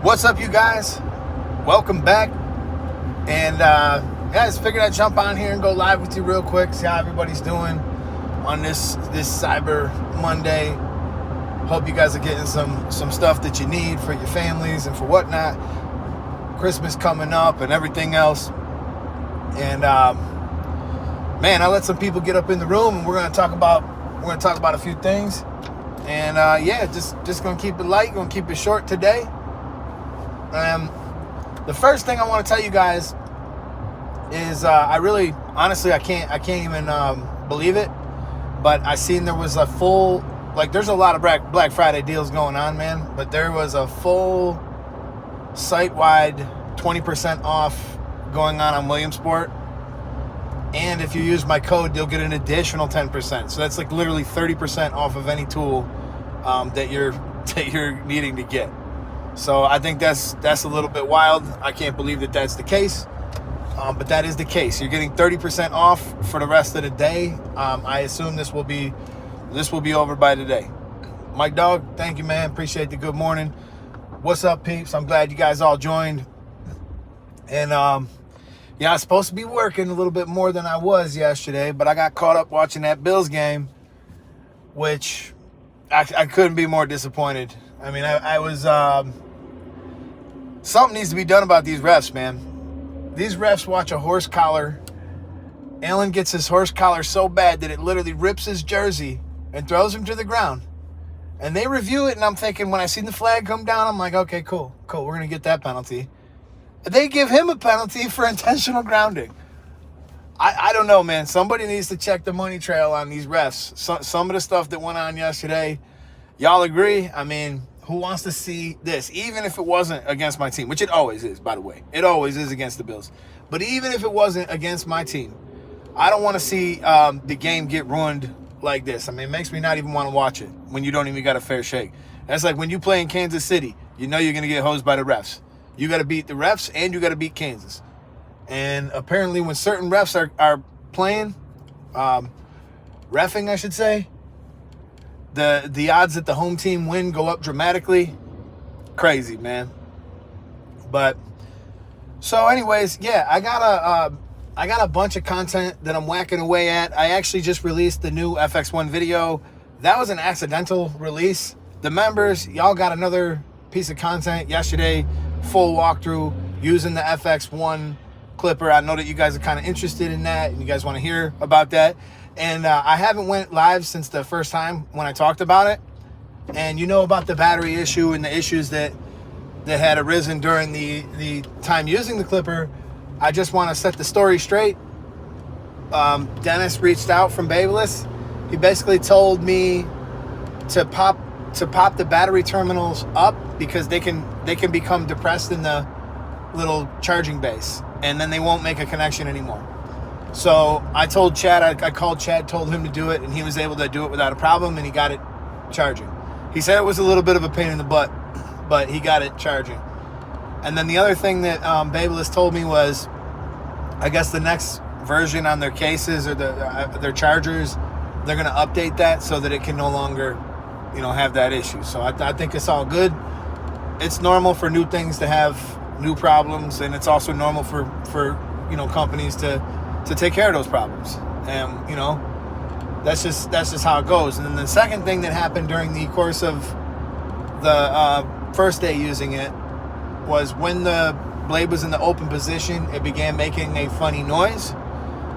What's up, you guys? Welcome back. And guys, figured I'd jump on here and go live with you real quick, see how everybody's doing on this Cyber Monday. Hope you guys are getting some stuff that you need for your families and for whatnot. Christmas coming up and everything else. And man, I let some people get up in the room, and we're gonna talk about a few things. And yeah, just gonna keep it light, gonna keep it short today. The first thing I want to tell you guys is I really, honestly, I can't even believe it, but I seen there was a full, like, there's a lot of Black Friday deals going on, man, but there was a full site-wide 20% off going on Williamsport, and if you use my code, you'll get an additional 10%. So that's like literally 30% off of any tool that you're needing to get. So I think that's a little bit wild. I can't believe that that's the case, but that is the case. You're getting 30% off for the rest of the day. I assume this will be over by today. Mike Dog, thank you, man. Appreciate the good morning. What's up, peeps? I'm glad you guys all joined. And yeah, I was supposed to be working a little bit more than I was yesterday, but I got caught up watching that Bills game, which I couldn't be more disappointed. I mean, I was... something needs to be done about these refs, man. These refs watch a horse collar. Allen gets his horse collar so bad that it literally rips his jersey and throws him to the ground. And they review it, and I'm thinking, when I seen the flag come down, I'm like, okay, cool. We're going to get that penalty. They give him a penalty for intentional grounding. I don't know, man. Somebody needs to check the money trail on these refs. Some of the stuff that went on yesterday, y'all agree? I mean, who wants to see this? Even if it wasn't against my team, which it always is, by the way. It always is against the Bills. But even if it wasn't against my team, I don't want to see the game get ruined like this. I mean, it makes me not even want to watch it when you don't even got a fair shake. That's like when you play in Kansas City, you know you're going to get hosed by the refs. You got to beat the refs, and you got to beat Kansas. And apparently when certain refs are playing, reffing, I should say, the odds that the home team win go up dramatically. Crazy, man. But so anyways, yeah, I got a bunch of content that I'm whacking away at. I actually just released the new FX1 video. That was an accidental release. The members, y'all got another piece of content yesterday, full walkthrough using the FX1 clipper. I know that you guys are kind of interested in that, and you guys want to hear about that. And I haven't went live since the first time when I talked about it. And you know about the battery issue and the issues that had arisen during the time using the clipper. I just want to set the story straight. Dennis reached out from Babeless. He basically told me to pop the battery terminals up because they can become depressed in the little charging base, and then they won't make a connection anymore. So I told Chad, I called Chad, told him to do it, and he was able to do it without a problem, and he got it charging. He said it was a little bit of a pain in the butt, but he got it charging. And then the other thing that Babeless told me was, I guess the next version on their cases or their chargers, they're going to update that so that it can no longer, have that issue. So I think it's all good. It's normal for new things to have new problems, and it's also normal for companies to take care of those problems. And that's just how it goes. And then the second thing that happened during the course of the first day using it was when the blade was in the open position, it began making a funny noise.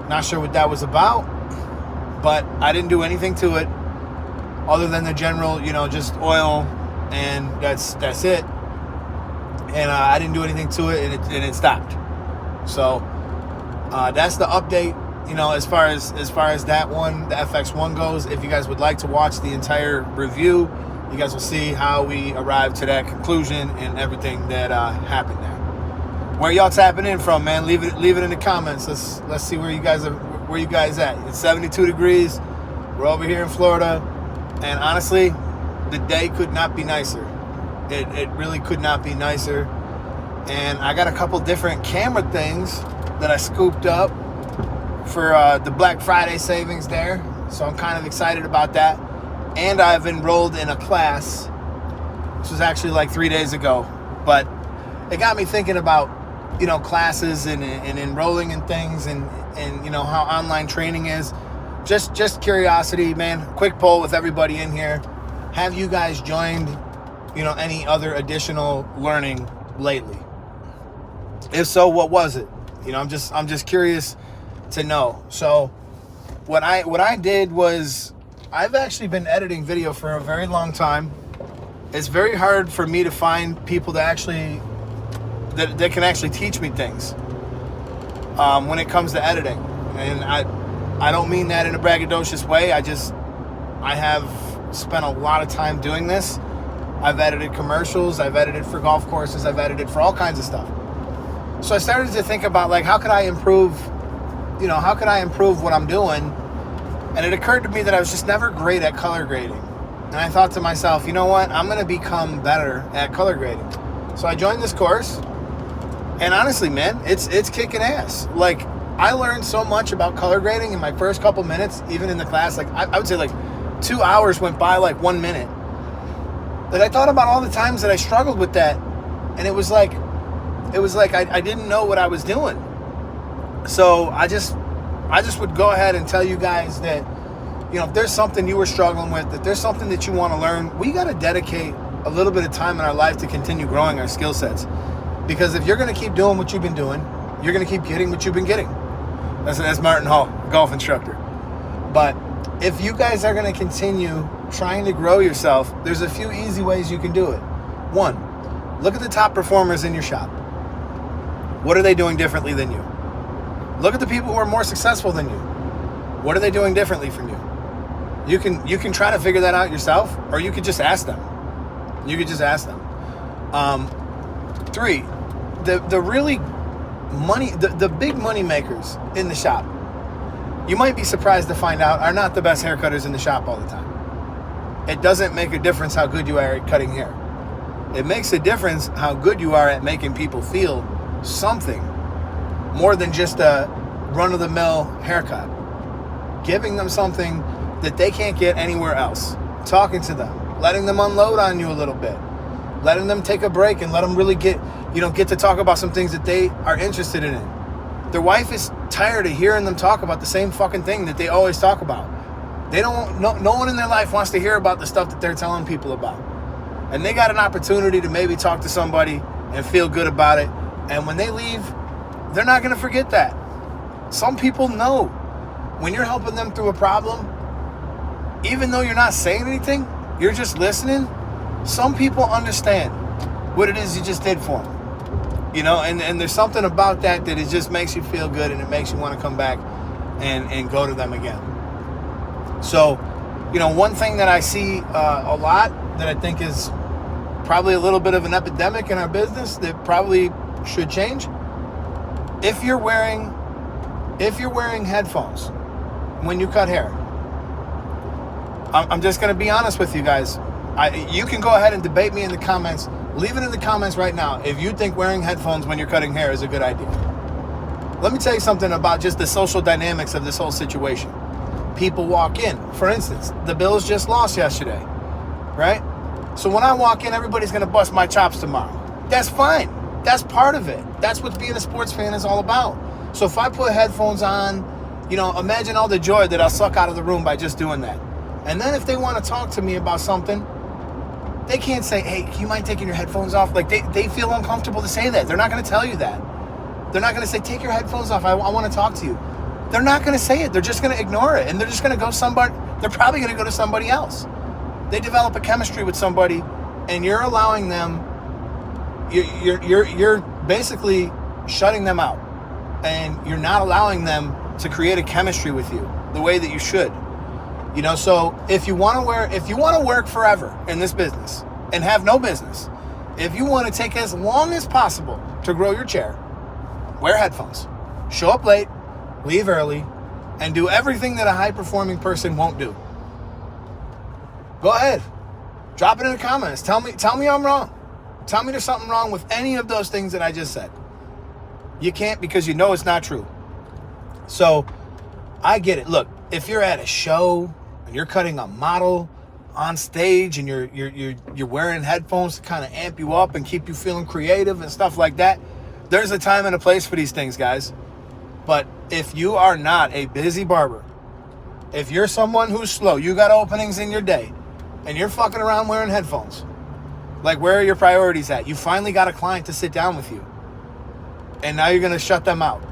Not sure what that was about, but I didn't do anything to it other than the general, just oil, and that's it. And I didn't do anything to it, and it stopped. So that's the update, as far as that one, the FX1 goes. If you guys would like to watch the entire review, you guys will see how we arrived to that conclusion and everything that happened there. Where y'all tapping in from, man? Leave it in the comments. Let's see where you guys at. It's 72 degrees. We're over here in Florida, and honestly, the day could not be nicer. It really could not be nicer. And I got a couple different camera things that I scooped up for the Black Friday savings there. So I'm kind of excited about that. And I've enrolled in a class. This was actually like 3 days ago. But it got me thinking about, classes and enrolling in things and how online training is. Just curiosity, man. Quick poll with everybody in here. Have you guys joined, any other additional learning lately? If so, what was it? I'm just curious to know. So what I did was, I've actually been editing video for a very long time. It's very hard for me to find people that can actually teach me things when it comes to editing. And I don't mean that in a braggadocious way. I have spent a lot of time doing this. I've edited commercials, I've edited for golf courses, I've edited for all kinds of stuff. So I started to think about, like, how could I improve what I'm doing? And it occurred to me that I was just never great at color grading. And I thought to myself, you know what? I'm going to become better at color grading. So I joined this course, and honestly, man, it's kicking ass. Like, I learned so much about color grading in my first couple minutes, even in the class. Like, I would say, like, 2 hours went by like 1 minute. That I thought about all the times that I struggled with that, and it was like I didn't know what I was doing. So I just would go ahead and tell you guys that, if there's something you were struggling with, if there's something that you want to learn, we got to dedicate a little bit of time in our life to continue growing our skill sets. Because if you're going to keep doing what you've been doing, you're going to keep getting what you've been getting. That's Martin Hall, golf instructor. But if you guys are going to continue trying to grow yourself, there's a few easy ways you can do it. One, look at the top performers in your shop. What are they doing differently than you? Look at the people who are more successful than you. What are they doing differently from you? You can try to figure that out yourself, or you could just ask them. Three, the really the big money makers in the shop, you might be surprised to find out, are not the best haircutters in the shop all the time. It doesn't make a difference how good you are at cutting hair. It makes a difference how good you are at making people feel something more than just a run-of-the-mill haircut. Giving them something that they can't get anywhere else. Talking to them, letting them unload on you a little bit, letting them take a break and let them really get to talk about some things that they are interested in. Their wife is tired of hearing them talk about the same fucking thing that they always talk about. No one in their life wants to hear about the stuff that they're telling people about. And they got an opportunity to maybe talk to somebody and feel good about it. And when they leave, they're not going to forget that. Some people know when you're helping them through a problem, even though you're not saying anything, you're just listening. Some people understand what it is you just did for them. And there's something about that it just makes you feel good, and it makes you want to come back and go to them again. So, one thing that I see a lot that I think is probably a little bit of an epidemic in our business that probably should change. If you're wearing headphones when you cut hair, I'm just going to be honest with you guys. You can go ahead and debate me in the comments. Leave it in the comments right now if you think wearing headphones when you're cutting hair is a good idea. Let me tell you something about just the social dynamics of this whole situation. People walk in. For instance, the Bills just lost yesterday, right? So when I walk in, everybody's going to bust my chops tomorrow. That's fine. That's part of it. That's what being a sports fan is all about. So if I put headphones on, imagine all the joy that I'll suck out of the room by just doing that. And then if they want to talk to me about something, they can't say, hey, do you mind taking your headphones off? Like, they feel uncomfortable to say that. They're not going to tell you that. They're not going to say, take your headphones off. I want to talk to you. They're not going to say it. They're just going to ignore it. And they're just going to they're probably going to go to somebody else. They develop a chemistry with somebody, and you're allowing them, you're basically shutting them out. And you're not allowing them to create a chemistry with you the way that you should. So if you want to work forever in this business and have no business, if you want to take as long as possible to grow your chair, wear headphones, show up late, leave early, and do everything that a high-performing person won't do. Go ahead. Drop it in the comments. Tell me I'm wrong. Tell me there's something wrong with any of those things that I just said. You can't, because it's not true. So I get it. Look, if you're at a show and you're cutting a model on stage and you're wearing headphones to kind of amp you up and keep you feeling creative and stuff like that. There's a time and a place for these things, guys. But if you are not a busy barber, if you're someone who's slow, you got openings in your day, and you're fucking around wearing headphones, like, where are your priorities at? You finally got a client to sit down with you, and now you're going to shut them out.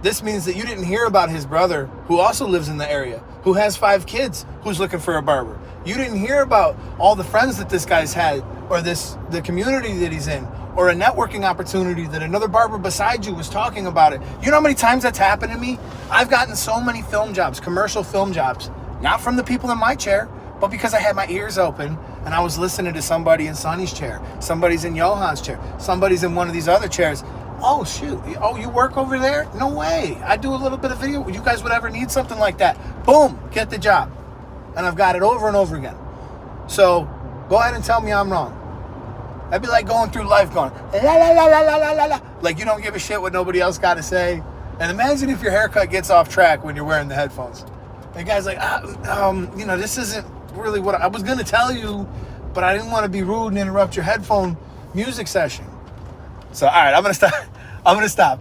This means that you didn't hear about his brother, who also lives in the area, who has 5 kids, who's looking for a barber. You didn't hear about all the friends that this guy's had, or the community that he's in, or a networking opportunity that another barber beside you was talking about it. You know how many times that's happened to me? I've gotten so many film jobs, commercial film jobs, not from the people in my chair, but because I had my ears open and I was listening to somebody in Sonny's chair, somebody's in Johan's chair, somebody's in one of these other chairs. Oh, shoot. Oh, you work over there? No way. I do a little bit of video. You guys would ever need something like that. Boom, get the job. And I've got it over and over again. So go ahead and tell me I'm wrong. That'd be like going through life going, la, la, la, la, la, la, la, la. Like you don't give a shit what nobody else got to say. And imagine if your haircut gets off track when you're wearing the headphones. The guy's like, this isn't really what I was going to tell you, but I didn't want to be rude and interrupt your headphone music session. So, all right, I'm going to stop.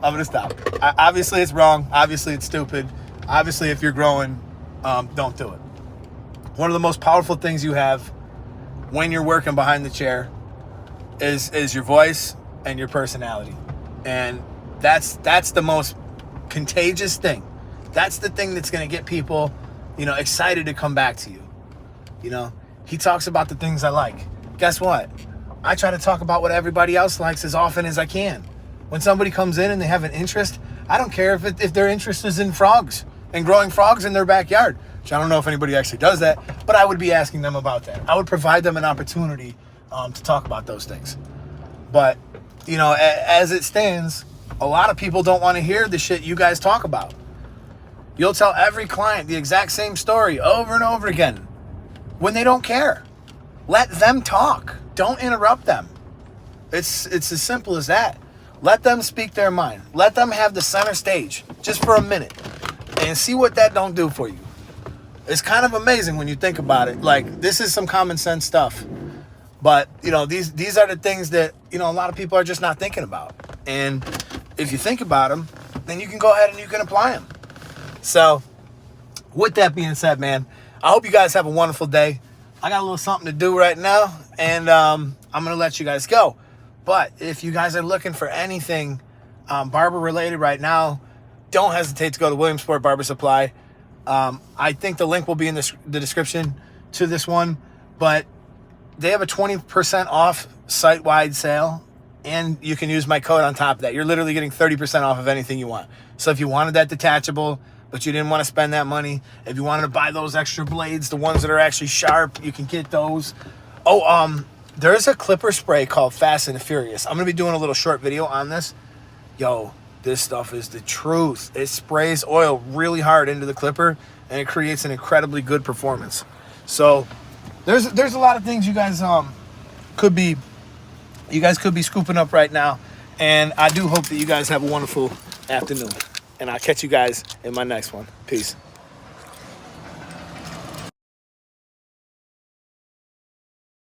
Obviously, it's wrong. Obviously, it's stupid. Obviously, if you're growing, don't do it. One of the most powerful things you have when you're working behind the chair is your voice and your personality. And that's the most contagious thing. That's the thing that's going to get people, excited to come back to you. He talks about the things I like. Guess what? I try to talk about what everybody else likes as often as I can. When somebody comes in and they have an interest, I don't care if their interest is in frogs and growing frogs in their backyard, which I don't know if anybody actually does that, but I would be asking them about that. I would provide them an opportunity to talk about those things. But, as it stands, a lot of people don't want to hear the shit you guys talk about. You'll tell every client the exact same story over and over again when they don't care. Let them talk. Don't interrupt them. It's as simple as that. Let them speak their mind. Let them have the center stage just for a minute and see what that don't do for you. It's kind of amazing when you think about it. Like, this is some common sense stuff. But, these are the things that, a lot of people are just not thinking about. And if you think about them, then you can go ahead and you can apply them. So, with that being said, man, I hope you guys have a wonderful day. I got a little something to do right now, and I'm going to let you guys go. But if you guys are looking for anything barber related right now, don't hesitate to go to Williamsport Barber Supply. I think the link will be in the description to this one, but they have a 20% off site-wide sale, and you can use my code on top of that. You're literally getting 30% off of anything you want. So if you wanted that detachable, but you didn't want to spend that money, if you wanted to buy those extra blades, the ones that are actually sharp, you can get those. There's a clipper spray called Fast and Furious. I'm going to be doing a little short video on this. Yo, this stuff is the truth. It sprays oil really hard into the clipper, and it creates an incredibly good performance. So there's a lot of things you guys could be scooping up right now, and I do hope that you guys have a wonderful afternoon. And I'll catch you guys in my next one. Peace.